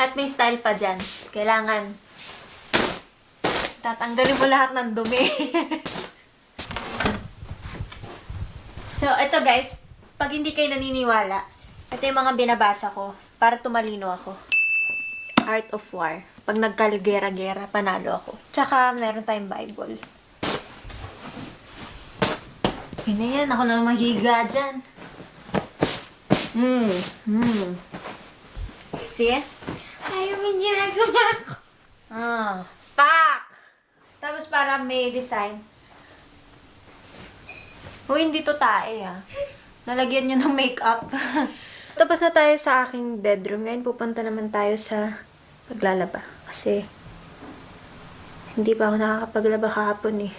At may style pa dyan. Kailangan tatanggalin mo lahat ng dumi. So, ito guys, pag hindi kayo naniniwala, ito yung mga binabasa ko para tumalino ako. Art of War. Pag nagkalgera-gera, panalo ako. Tsaka, meron tayong Bible. Yun na yan, ako na mahiga dyan. See? Ayaw mo ginagawa ko. Pak! Tapos para may design. Hindi to tae Nalagyan niya ng makeup. Tapos na tayo sa aking bedroom. Ngayon pupunta naman tayo sa paglalaba. Kasi hindi pa ako nakakapaglaba kahapon